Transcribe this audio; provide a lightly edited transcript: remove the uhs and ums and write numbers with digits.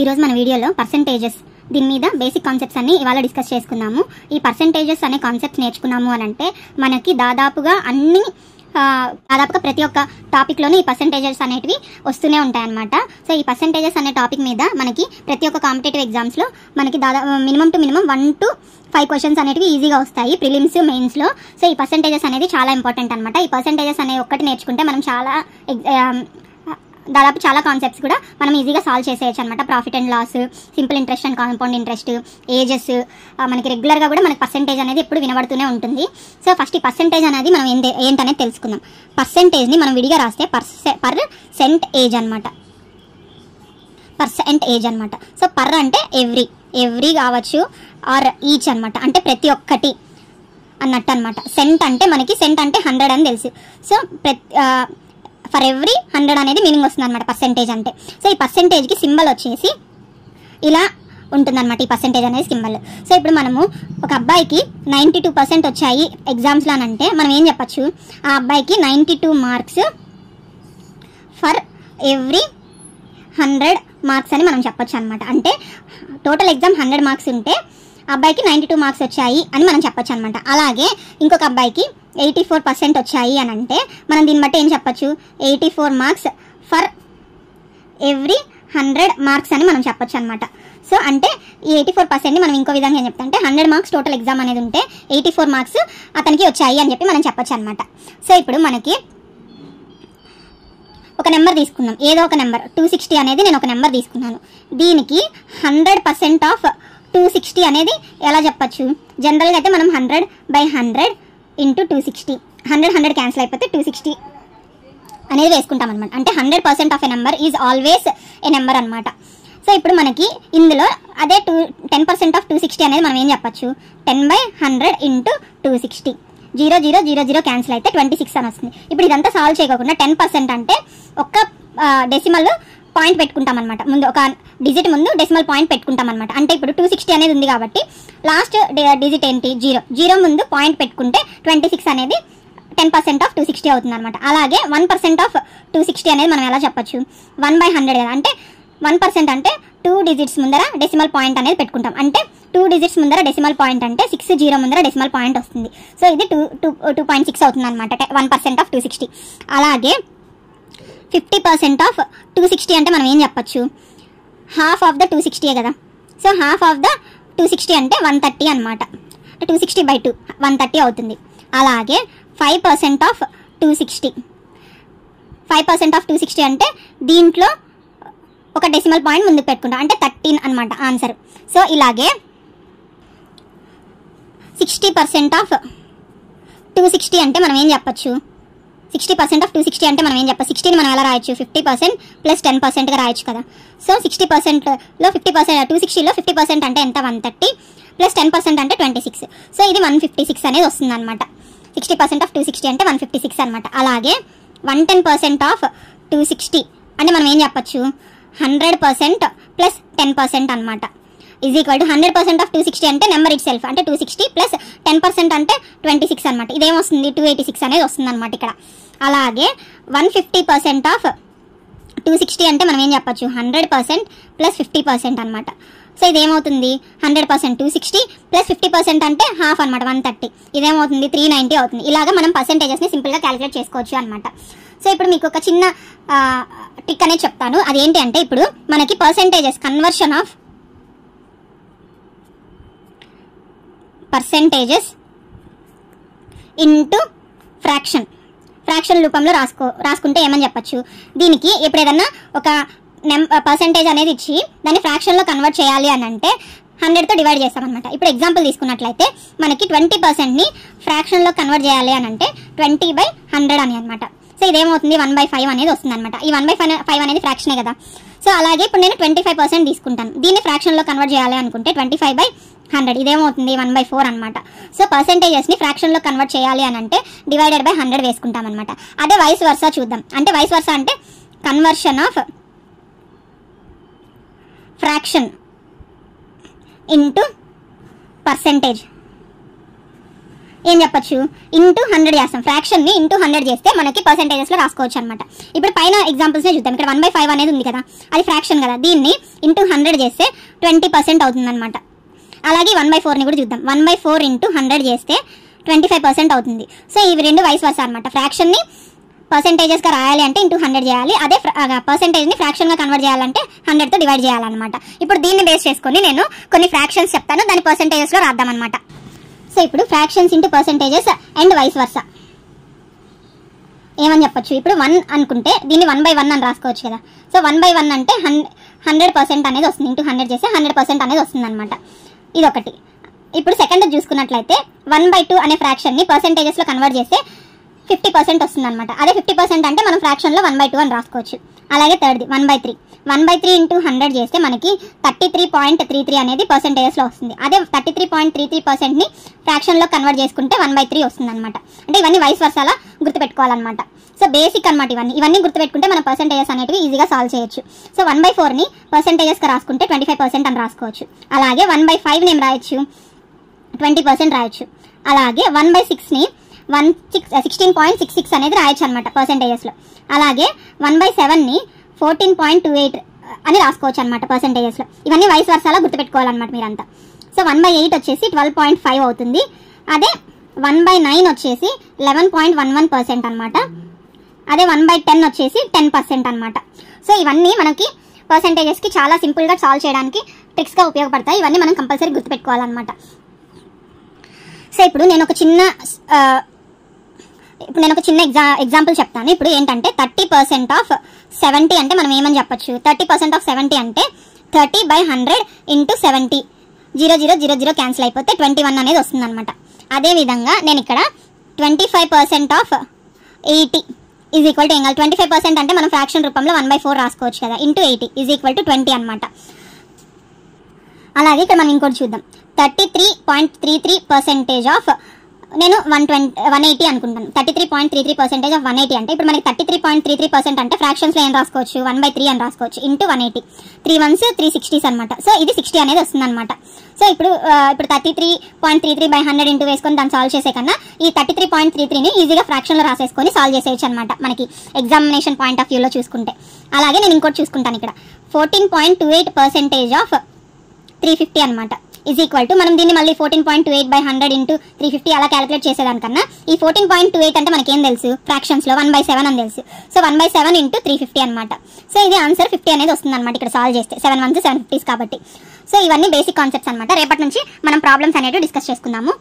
ఈరోజు మన వీడియోలో పర్సెంటేజెస్ దీని మీద బేసిక్ కాన్సెప్ట్స్ అన్ని ఇవాళ డిస్కస్ చేసుకుందాము. ఈ పర్సెంటేజెస్ అనే కాన్సెప్ట్స్ నేర్చుకున్నాము అని అంటే మనకి దాదాపుగా ప్రతి ఒక్క టాపిక్లోని ఈ పర్సెంటేజెస్ అనేటివి వస్తూనే ఉంటాయన్నమాట. సో ఈ పర్సెంటేజెస్ అనే టాపిక్ మీద మనకి ప్రతి ఒక్క కాంపిటేటివ్ ఎగ్జామ్స్లో మనకి minimum to minimum 1 to 5 questions అనేవి ఈజీగా వస్తాయి ప్రిలిమ్స్ మెయిన్స్లో. సో ఈ పర్సెంటేజెస్ అనేది చాలా ఇంపార్టెంట్ అనమాట. ఈ పర్సెంటేజెస్ అనే ఒక్కటి నేర్చుకుంటే మనం దాదాపు చాలా కాన్సెప్ట్స్ కూడా మనం ఈజీగా సాల్వ్ చేసేయచ్చు అనమాట. Profit and loss, simple interest and compound interest, ages, మనకి రెగ్యులర్గా కూడా మనకి పర్సెంటేజ్ అనేది ఎప్పుడు వినబడుతూనే ఉంటుంది. సో ఫస్ట్ ఈ పర్సెంటేజ్ అనేది మనం ఏంటనేది తెలుసుకుందాం. పర్సెంటేజ్ని మనం విడిగా రాస్తే పర్సెంటేజ్ అనమాట. పర్సెంటేజ్ అనమాట. సో పర్ అంటే ఎవ్రీ కావచ్చు, ఆర్ ఈచ్ అనమాట, అంటే ప్రతి ఒక్కటి అన్నట్టు అనమాట. సెంట్ అంటే మనకి 100 అని తెలుసు. సో ఫర్ ఎవ్రీ 100 అనేది మీనింగ్ వస్తుంది అనమాట పర్సెంటేజ్ అంటే. సో ఈ పర్సెంటేజ్కి సింబల్ వచ్చేసి ఇలా ఉంటుందన్నమాట, ఈ పర్సెంటేజ్ అనేది సింబల్. సో ఇప్పుడు మనము ఒక అబ్బాయికి 92% వచ్చాయి ఎగ్జామ్స్లో అని అంటే మనం ఏం చెప్పచ్చు, ఆ అబ్బాయికి 92 మార్క్స్ ఫర్ ఎవ్రీ 100 మార్క్స్ అని మనం చెప్పొచ్చు అనమాట. అంటే టోటల్ ఎగ్జామ్ 100 మార్క్స్ ఉంటే అబ్బాయికి 92 మార్క్స్ వచ్చాయి అని మనం చెప్పొచ్చు అనమాట. అలాగే ఇంకొక అబ్బాయికి 84% వచ్చాయి అని అంటే మనం దీన్ని బట్టి ఏం చెప్పచ్చు, 84 మార్క్స్ ఫర్ ఎవ్రీ 100 మార్క్స్ అని మనం చెప్పొచ్చు అనమాట. సో అంటే ఈ 84%ని మనం ఇంకో విధంగా ఏం చెప్తాం అంటే 100 మార్క్స్ టోటల్ ఎగ్జామ్ అనేది ఉంటే 84 మార్క్స్ అతనికి వచ్చాయి అని చెప్పి మనం చెప్పొచ్చు అనమాట. సో ఇప్పుడు మనకి ఒక నెంబర్ తీసుకుందాం, ఏదో ఒక నెంబర్ 260 అనేది నేను ఒక నెంబర్ తీసుకున్నాను. దీనికి 100% ఆఫ్ 260 అనేది ఎలా చెప్పచ్చు, జనరల్గా అయితే మనం 100/100 ఇంటూ 260, 100 క్యాన్సిల్ అయిపోతే 260 అనేది వేసుకుంటాం అనమాట. అంటే 100% of a number is always a number అనమాట. సో ఇప్పుడు మనకి ఇందులో అదే 10% ఆఫ్ 260 అనేది మనం ఏం చెప్పచ్చు, 10/100 ఇంటూ 260, 0 క్యాన్సిల్ అయితే 26 అని వస్తుంది. ఇప్పుడు ఇదంతా సాల్వ్ చేయకుండా 10% అంటే ఒక్క డెసిమల్ పాయింట్ పెట్టుకుంటాం అనమాట, ముందు ఒక డిజిట్ ముందు డెసిమల్ పాయింట్ పెట్టుకుంటాం అనమాట. అంటే ఇప్పుడు 260 అనేది ఉంది కాబట్టి లాస్ట్ డిజిట్ ఏంటి, 0 ముందు పాయింట్ పెట్టుకుంటే 26 అనేది 10% ఆఫ్ 260 అవుతుంది అనమాట. అలాగే 1% ఆఫ్ 260 అనేది మనం ఎలా చెప్పచ్చు, 1/100 కదా, అంటే 1% అంటే 2 డిజిట్స్ ముందర డెసిమల్ పాయింట్ అనేది పెట్టుకుంటాం. అంటే 2 డిజిట్స్ ముందర డెసిమల్ పాయింట్ అంటే 60 ముందర డెసిమల్ పాయింట్ వస్తుంది. సో ఇది 2.6 అవుతుంది అనమాట 1% ఆఫ్ 260. అలాగే 50% ఆఫ్ 260 అంటే మనం ఏం చెప్పచ్చు, హాఫ్ ఆఫ్ ద 260 కదా. సో హాఫ్ ఆఫ్ ద 260 అంటే 130 అనమాట. 260/2 130 అవుతుంది. అలాగే 5% ఆఫ్ 260, 5% ఆఫ్ 260 అంటే దీంట్లో ఒక డెసిమల్ పాయింట్ ముందుకు పెట్టుకుంటాం, అంటే 13 అనమాట ఆన్సర్. సో ఇలాగే 60% ఆఫ్ 260 అంటే మనం ఏం చెప్పచ్చు, 60% ఆఫ్ 260 అంటే మనం ఏం చెప్పచ్చు, 60ని మనం ఎలా రాయొచ్చు, 50% ప్లస్ 10%గా రాయొచ్చు కదా. సో 60%లో 50%, 260లో 50% అంటే ఎంత, 130 ప్లస్ 10% అంటే 26. సో ఇది 156 అనేది వస్తుంది అనమాట. 60% ఆఫ్ 260 అంటే 156 అనమాట. అలాగే 110% ఆఫ్ 260 అంటే మనం ఏం చెప్పచ్చు, 100% ప్లస్ 10% అనమాట, ఈజ్ ఈక్వల్ టు 100% ఆఫ్ 260 అంటే నెంబర్ ఇట్ సెల్ఫ్, అంటే 260 ప్లస్ 10% అంటే 26 అనమాట. ఇదేమొస్తుంది, 286 అనేది వస్తుంది అనమాట ఇక్కడ. అలాగే 150% ఆఫ్ 260 అంటే మనం ఏం చెప్పచ్చు, 100% ప్లస్ 50% అనమాట. సో ఇదేమవుతుంది, 100% 260 ప్లస్ 50% అంటే హాఫ్ అనమాట, 130. ఇదేమవుతుంది 390 అవుతుంది. ఇలాగా మనం పర్సెంటేజెస్ని సింపుల్గా క్యాలిక్యులేట్ చేసుకోవచ్చు అనమాట. సో ఇప్పుడు మీకు ఒక చిన్న ట్రిక్ అనేది చెప్తాను. అదేంటి అంటే ఇప్పుడు మనకి percentages conversion of percentages into fraction రూపంలో రాసుకుంటే ఏమని చెప్పచ్చు, దీనికి ఇప్పుడు ఏదన్నా ఒక పర్సెంటేజ్ అనేది ఇచ్చి దాన్ని ఫ్రాక్షన్లో కన్వర్ట్ చేయాలి అని అంటే 100తో డివైడ్ చేస్తామన్నమాట. ఇప్పుడు ఎగ్జాంపుల్ తీసుకున్నట్లయితే మనకి 20%ని ఫ్రాక్షన్లో కన్వర్ట్ చేయాలి అని అంటే 20/100 అని అనమాట. సో ఇదేమవుతుంది, 1/5 అనేది వస్తుంది అనమాట. ఈ 1/5 అనేది ఫ్రాక్షనే కదా. సో అలాగే ఇప్పుడు నేను 25% తీసుకుంటాను, దీన్ని ఫ్రాక్షన్లో కన్వర్ట్ చేయాలి అనుకుంటే 25/100 ఇదేమవుతుంది, 1/4 అనమాట. సో పర్సెంటేజెస్ని ఫ్రాక్షన్లో కన్వర్ట్ చేయాలి అని అంటే డివైడెడ్/100 వేసుకుంటాం అనమాట. అదే వైస్ వర్సా చూద్దాం. అంటే వైస్ వర్సా అంటే conversion of fraction into percentage ఏం చెప్పొచ్చు, ఇంటూ 100 చేస్తాం. ఫ్రాక్షన్ని ఇంటూ 100 చేస్తే మనకి పర్సెంటేజెస్లో రాసుకోవచ్చు అనమాట. ఇప్పుడు పైన ఎగ్జాంపుల్స్నే చూద్దాం. ఇక్కడ 1/5 అనేది ఉంది కదా, అది ఫ్రాక్షన్ కదా, దీన్ని ఇంటూ 100 చేస్తే 20% అవుతుంది అనమాట. అలాగే 1/4ని కూడా చూద్దాం. 1/4 ఇంటూ 100 చేస్తే 25% అవుతుంది. సో ఇవి రెండు వైస్ వర్సా అనమాట. ఫ్రాక్షన్ని పర్సెంటేజెస్గా రాయాలి అంటే ఇంటూ 100 చేయాలి, అదే పర్సెంటేజ్ని ఫ్రాక్షన్గా కన్వర్ట్ చేయాలంటే 100తో డివైడ్ చేయాలన్నమాట. ఇప్పుడు దీన్ని బేస్ చేసుకొని నేను కొన్ని ఫ్రాక్షన్స్ చెప్తాను, దాని పర్సెంటేజెస్లో రాద్దామన్నమాట. సో ఇప్పుడు fractions into percentages and vice versa ఏమని చెప్పొచ్చు. ఇప్పుడు 1 అనుకుంటే దీన్ని 1/1 అని రాసుకోవచ్చు కదా. సో 1/1 అంటే 100% అనేది వస్తుంది. ఇంటూ 100 చేస్తే 100% అనేది వస్తుంది అనమాట. ఇదొకటి. ఇప్పుడు సెకండ్ చూసుకున్నట్లయితే 1/2 అనే ఫ్రాక్షన్ని పర్సెంటేజెస్లో కన్వర్ట్ చేస్తే 50% వస్తుంది అనమాట. అదే 50% అంటే మనం ఫ్రాక్షన్లో 1/2 అని రాసుకోవచ్చు. అలాగే థర్డ్ది 1/3 ఇంటూ 100 చేస్తే మనకి 33.33 అనేది పర్సెంటేజెస్లో వస్తుంది. అదే 33.33%ని ఫ్రాక్షన్లో కన్వర్ట్ చేసుకుంటే 1/3 వస్తుంది అనమాట. అంటే ఇవన్నీ వైస్ వర్సాలా గుర్తుపెట్టుకోవాలన్నమాట. సో బేసిక్ అనమాట. ఇవన్నీ గుర్తుపెట్టుకుంటే మనం పర్సెంటేజెస్ అనేవి ఈజీగా సాల్వ్ చేయొచ్చు. సో 1/4ని పర్సెంటేజెస్గా రాసుకుంటే 25% అని రాసుకోవచ్చు. అలాగే 1/5ని ఏం రాయొచ్చు, 20% రాయొచ్చు. అలాగే 1/6ని 16.66 అనేది రాయొచ్చు అనమాట పర్సెంటేజెస్లో. అలాగే 1/7ని 14.28 అని రాసుకోవచ్చు అనమాట పర్సెంటేజెస్లో. ఇవన్నీ వైస్ వర్సాలా గుర్తుపెట్టుకోవాలన్నమాట మీరంతా. సో 1/8 వచ్చేసి 12.5 అవుతుంది. అదే 1/9 వచ్చేసి 11.11% అనమాట. అదే 1/10 వచ్చేసి 10% అనమాట. సో ఇవన్నీ మనకి పర్సెంటేజెస్కి చాలా సింపుల్గా సాల్వ్ చేయడానికి ట్రిక్స్గా ఉపయోగపడతాయి. ఇవన్నీ మనం కంపల్సరీ గుర్తుపెట్టుకోవాలన్నమాట. సో ఇప్పుడు నేను ఒక చిన్న ఎగ్జాంపుల్ చెప్తాను. ఇప్పుడు ఏంటంటే 30% ఆఫ్ 70 అంటే మనం ఏమని చెప్పొచ్చు. 30% ఆఫ్ 70 అంటే 30/100 ఇంటూ 70. 0 క్యాన్సిల్ అయిపోతే 21 అనేది వస్తుంది అనమాట. అదేవిధంగా నేను ఇక్కడ 25% ఆఫ్ 80 ఈజ్ ఈక్వల్ టు 25% అంటే మనం ఫ్రాక్షన్ రూపంలో 1/4 రాసుకోవచ్చు కదా, ఇంటూ 80 ఈజ్ ఈక్వల్ టు 20 అనమాట. అలాగే ఇక్కడ మనం ఇంకోటి చూద్దాం. 33.33% ఆఫ్ నేను 180 అనుకుంటాను. 33.33% ఆఫ్ 180 అంటే ఇప్పుడు మనకి 33.33% అంటే ఫ్రాక్షన్స్లో ఏం రాసుకోవచ్చు, 1/3 అని రాసుకోవచ్చు, ఇంటూ 180. 3 1s 360s అనమాట. సో ఇది 60 అనేది వస్తుంది అనమాట. సో ఇప్పుడు 33.33/100 ఇంటూ వేసుకొని దాన్ని సాల్వ్ చేసే కన్నా ఈ 33.33ని ఈజీగా ఫ్రాక్షన్లో రాసేసుకొని సాల్వ్ చేసేయచ్చు అనమాట మనకి ఎగ్జామినేషన్ పాయింట్ ఆఫ్ వ్యూలో చూసుకుంటే. అలాగే నేను ఇంకోటి చూసుకుంటాను. ఇక్కడ 14.28% ఆఫ్ 350 అనమాట ఈజ్ ఈక్వల్ టు మనం దీన్ని మళ్ళీ 14.28/100 ఇంటూ 350 అలా క్యాలిక్యులేట్ చేసేదానికన్నా ఈ 14.28 అంటే మనకేం తెలుసు, ఫ్రాక్షన్స్లో 1/7 అని తెలుసు. సో 1/7 ఇంటూ 350 అనమాట. సో ఇది ఆన్సర్ 50 అనేది వస్తుంది అనమాట ఇక్కడ సాల్వ్ చేస్తే. 7 1s 750s కాబట్టి. సో ఇవన్నీ బేసిక్ కాన్సెప్ట్స్ అనమాట. రేపటి నుంచి మనం ప్రాబ్లమ్స్ అనేవి డిస్కస్ చేసుకుందాము.